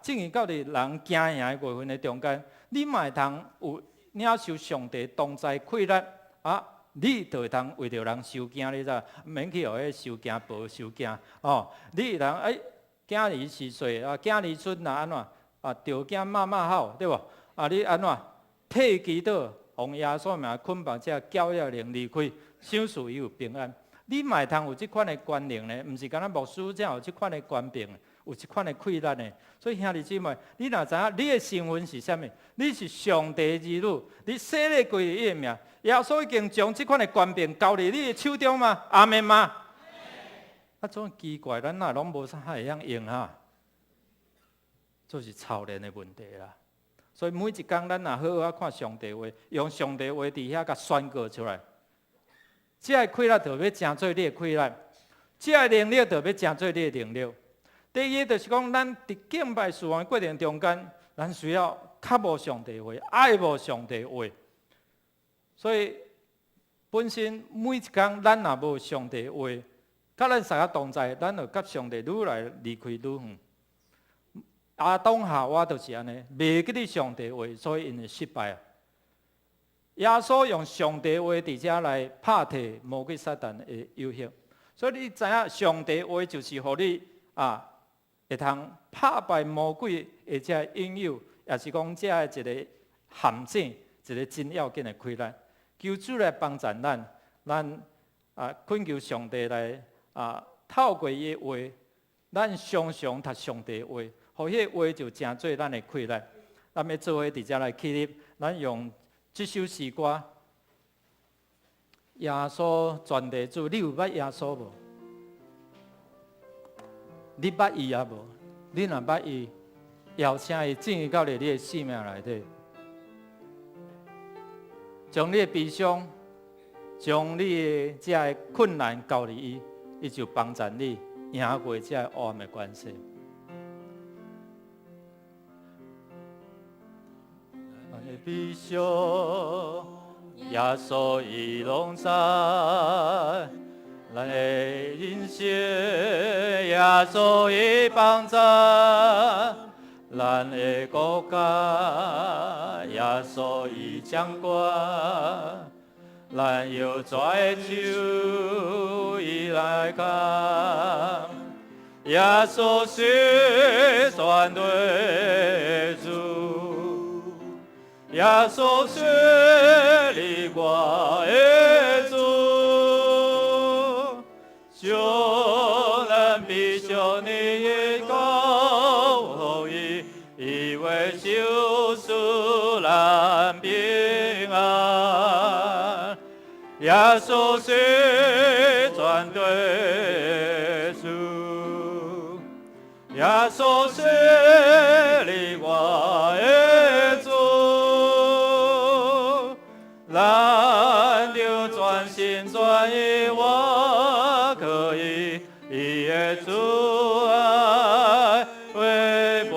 正义到伫人惊赢的月份的中间，你嘛会通有领受上帝同在快乐你就会通为着人受惊，你知？免去互迄受惊婆受惊你会通囝儿是岁囝儿孙若安怎着惊骂骂吼，对无？你安怎退祈祷，奉耶稣名捆绑这骄傲灵离开，享受伊有平安。你嘛会通有即款的观念呢？毋是干那牧师才有即款的观念，有即款的快乐呢。所以兄弟姊妹，你若知影你的身份是啥物？你是上帝儿女，你洗礼归伊的名。耶稣已经将即款的权柄交伫你的手中吗？阿门吗？种奇怪，咱哪拢无啥会晓用这是操练的问题啦。所以每一天咱若好好看上帝话，用上帝话伫遐甲宣告出来，这个快乐就要成做你的快乐，这个能力就要成做你的能力。第一就是讲，咱伫敬拜侍奉的过程中间，咱需要较无上帝话，爱无上帝话。所以本身每一天咱若无上帝话，甲咱三个同在，咱就甲上帝愈来离开愈远。亚当夏娃就是安尼，袂记得上帝话，所以因会失败。耶稣用上帝话伫遮来拍退魔鬼撒旦的诱惑，所以你知影上帝话就是互你会通拍败魔鬼的这引诱，也是讲这一个陷阱，一个真要紧的开咱。求主来帮助咱恳求上帝来透过伊的话，咱常常读上帝的话，互迄个话就成做咱的快乐。咱要做伙伫遮来起立，咱用这首诗歌。耶稣传递主，你有捌耶稣无？你捌伊啊无？你若捌伊，邀请伊进入到你的生命内底。将你的悲伤，将你的这个困难交予伊，伊就帮助你赢过这个黑暗的关系。咱的悲伤，耶稣伊拢知；咱的人生，耶稣伊帮助。咱的国家，耶稣伊掌管，咱要拽手伊来扛，耶稣是全对主，耶稣是你我的主，就咱必须你高。以为救赎咱平安，耶稣是全对主，耶稣是你我的主，咱就全心全意我可以，伊的主爱为陪。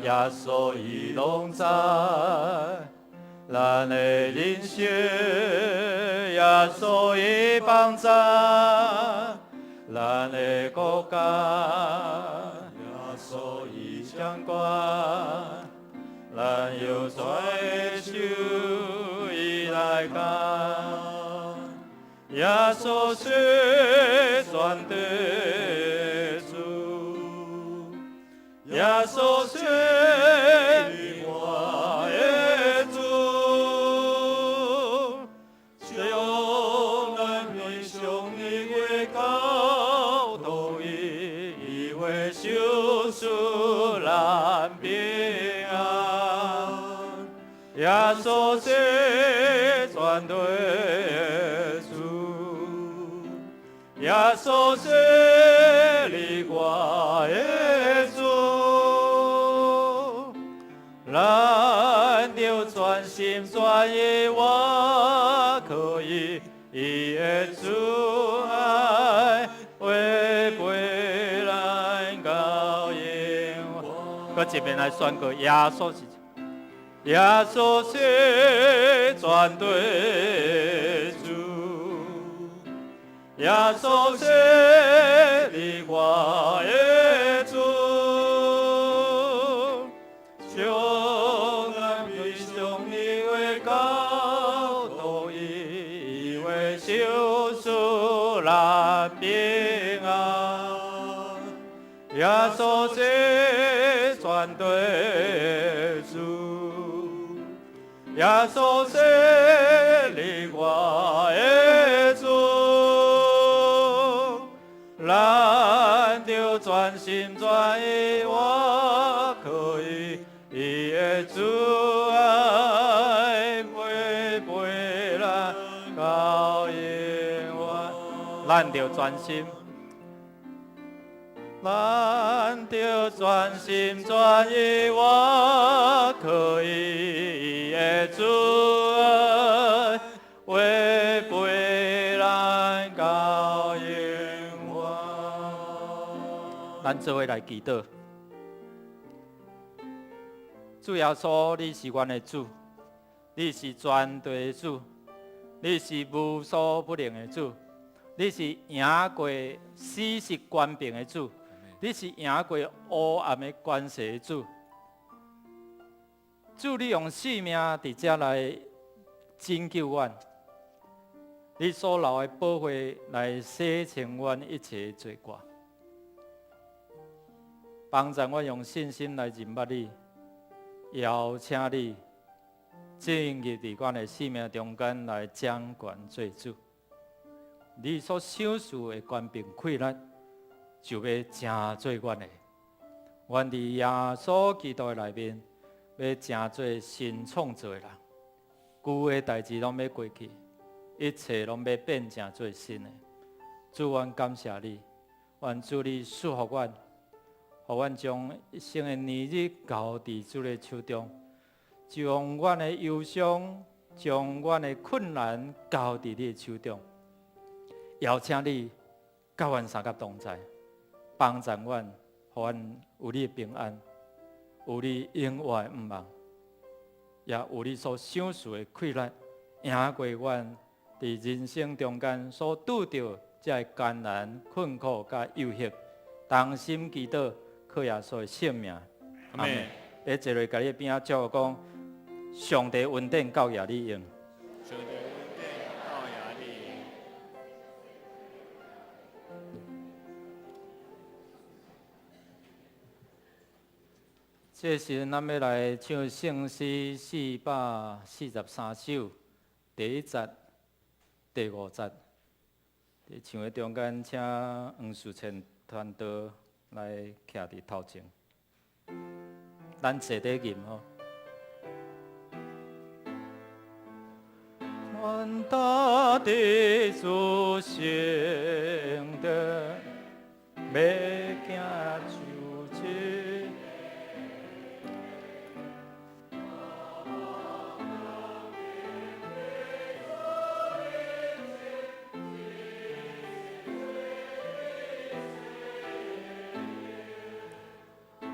耶稣伊拢知，咱的人生，耶稣伊帮助，咱的国家，耶稣伊掌管，咱要拽手伊来扛，耶稣是全对主，耶稣是你我的主，将咱面向你的高头以为救赎咱平安，耶稣是全对主，耶稣是你我的主。咱就全心全意，我可以伊的主爱，为陪咱到永远。搁一遍来宣告，耶稣是耶稣是全对主，耶稣是你我的主，将咱归向你的教导，以为救赎咱平安。耶稣是全对主，耶稣是你我的主，咱就全心全意我可以，伊的主爱陪伴咱到永远，咱就专心。咱就全心全意，我可以的主爱陪伴咱到永远。咱做伙来祈祷，主耶稣，你是阮的主，你是全对的主，你是无所不能的主，你是赢过死实权柄的主。你是赢过黑暗的关系的主，主你用性命伫遮来拯救阮，你所留的宝血来洗清阮一切的罪过，帮助我用信心来认捌你，邀请你进入伫阮的生命中间来掌权做主，你所享受的权柄溃烂。就要成做阮的，阮伫耶稣基督的内面，要成做新创造的人。旧的代志拢要过去，一切拢要变成做新的。主，阮感谢你，愿主你赐福阮，互阮将一生的年日交伫主的手中，将阮的忧伤，将阮的困难交伫你的手中。邀请你甲阮三甲同在。帮助阮，互阮有你的平安，有你永远的毋忘，也有你所享受的快乐，赢过阮伫人生中间所拄着这艰难、困苦甲忧胁，同心祈祷，靠耶稣的性命。阿门。在坐落家己边仔照讲，上帝恩典教也你用。这时，咱要来唱圣诗443首，第1节、第5节。伫唱的中间，请黄树清传道来徛伫头前，咱坐底吟吼。传达的主圣的，要行就这。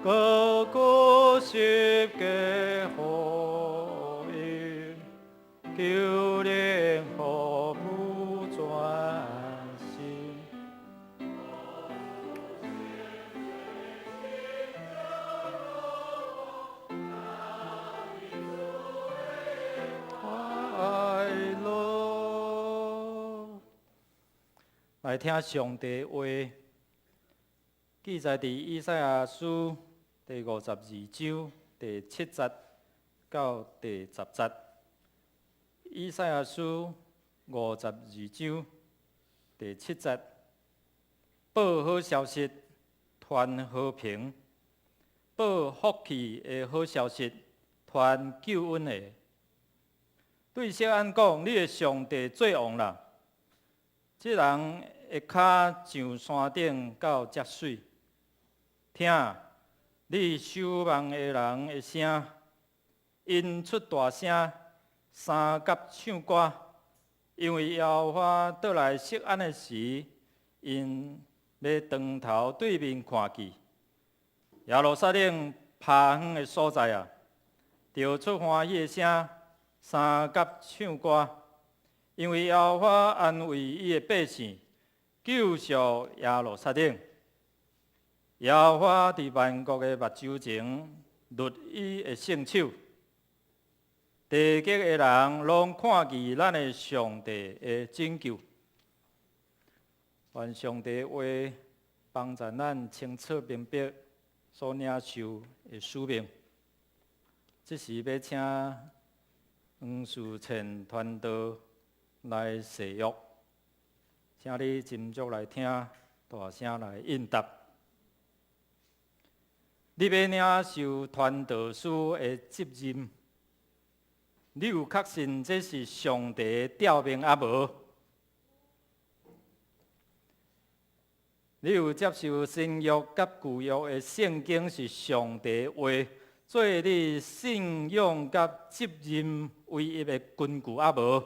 个个十个福音，求灵福不专心。快乐，来听上帝话，记载伫以赛亚书第52章第7节到第10节。以赛亚书52章第7节，报好消息，传和平；报福气的好消息，传救恩的。对锡安讲：你的上帝做王啦！这人会脚上山顶到积水，听你守望的人的声，因出大声，三甲唱歌，因为耶和华倒来锡安的时，因要长头对面看去。耶路撒冷趴远的所在啊，伫就出欢喜的声，三角唱歌，因为耶和华安慰伊的百姓，救赎耶路撒冷。耶和华伫万国的目睭前律伊的圣手，地极的人拢看见咱的上帝的拯救。愿上帝话帮助咱清楚明白所领受的使命。这时要请黄树清传道来誓约，请你斟酌来听，大声来应答。你要领受传道师的责任，你有确信这是上帝的调命啊无？你有接受新约甲旧约的圣经是上帝的话，做你信仰甲责任唯一的根据啊无？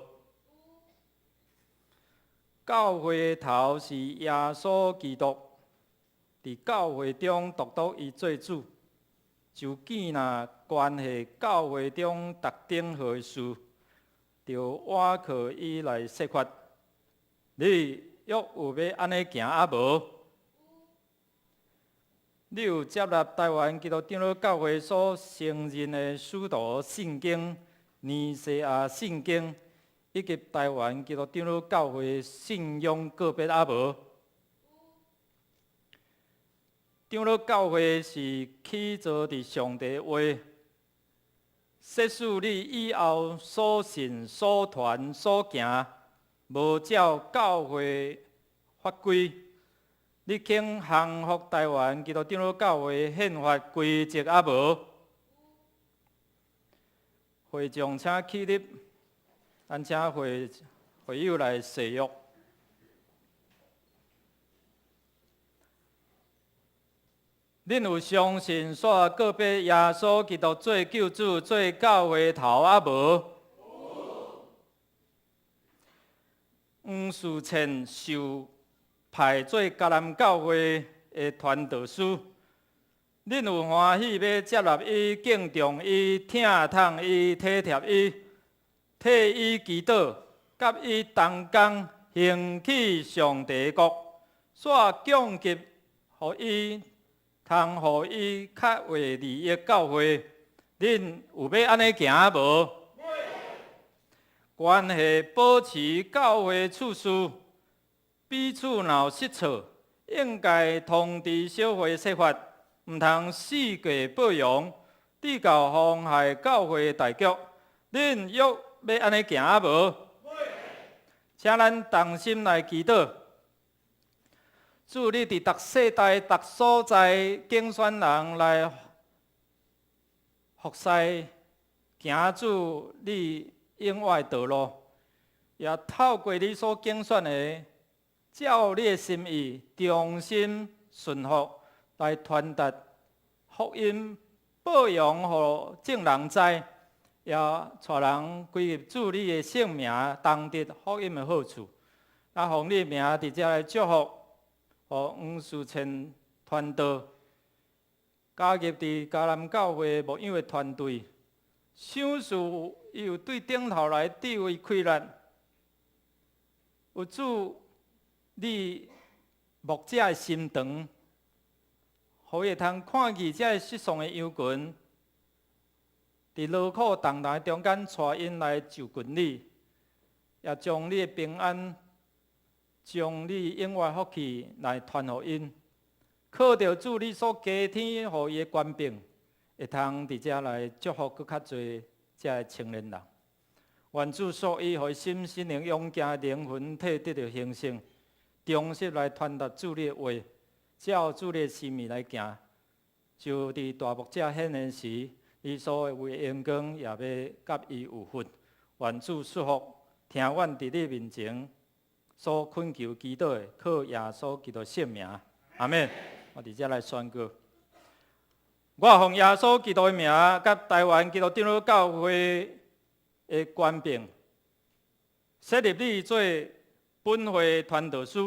教会头是耶稣基督。伫教会中独独伊做主，就见若关系教会中特定何事，就倚靠伊来说法。你又有要安尼行啊无？你有接纳台湾基督长老教会所承认的使徒圣经、尼西亚圣经，以及台湾基督长老教会信仰个别啊无？长老教会是起造伫上帝话，设使你以后所信、所传、所行，无照教会法规，你肯降服台湾基督长老教会宪法规则啊无？会众请起立，咱请会友来誓约。恁有相信煞个别耶稣基督做救主、做教会头啊无？黄树清受派做迦南教会的传道师，恁有欢喜要接纳伊、敬重伊、疼痛伊、体贴伊，替伊祈祷，甲伊同工兴起上帝国，煞降级，互伊。通互伊较为利益教会，恁有要安尼行无？关系保持教会处事，彼此若有失错，应该通知小会说法，毋通四界报扬，致到妨害教会大局。恁又要安尼行无？请咱同心来祈祷。主，你伫逐世代、逐所在竞选人来服侍，行主你应爱道路，也透过你所竞选的，照你的心意，忠心顺服来传达福音，报扬互众人知，也带人归入主你的圣名，同得福音的好处。那奉你的名伫遮来祝福。互黄树清传道加入伫迦南教会牧养的团队，想事伊有对顶头来智慧开力，有主你牧者的心肠，互伊会通看见这世上的羊群，伫劳苦重担中间带因来就近你，也将你的平安。将你永远福气来传予因，靠着主你所加添予伊的权柄，会通伫遮来祝福搁较侪遮青年人。愿主所以予伊心心灵勇健灵魂体得到兴盛，忠实来传达主你的话，照主你的心意来行。就伫大牧者显现时，你所为荣光也要甲伊有份。愿主祝福，听阮伫你面前。所恳求祈祷的，靠耶稣基督圣名，阿免。我伫遮来宣告，我奉耶稣基督的名，甲台湾基督长老教会的权柄，设立你做本会传道师。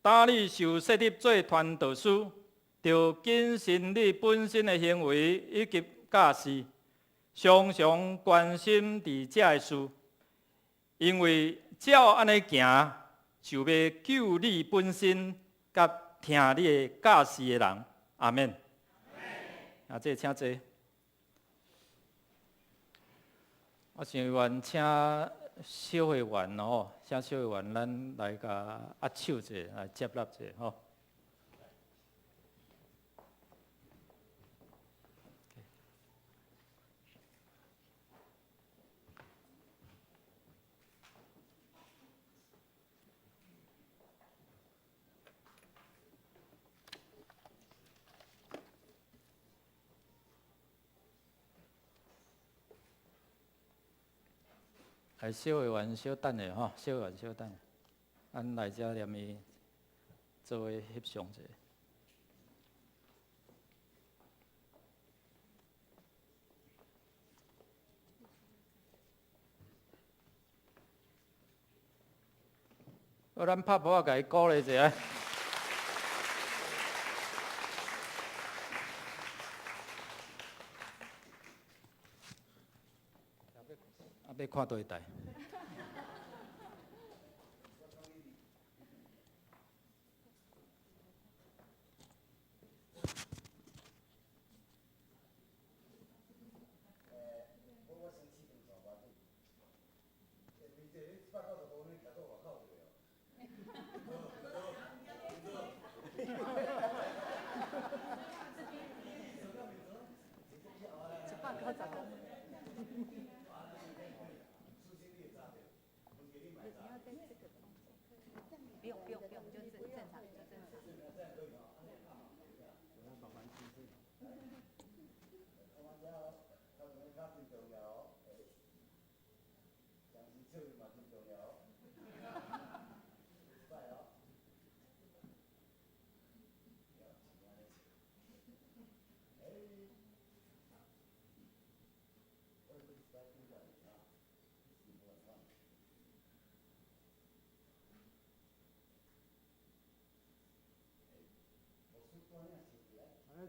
当你受设立做传道师，就谨慎你本身的行为以及教示，常常关心伫遮的事，因为照安尼行，就要救你本身，甲听你的教示的人。阿免。啊，这请坐。我想愿请小会员吼，请小会员咱来甲握手者，来接纳者吼。来，小会员小等下吼，小会员小等下，咱来遮念伊做伙翕相者。咱拍拍甲伊鼓励一下。要看倒一台。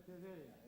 对对。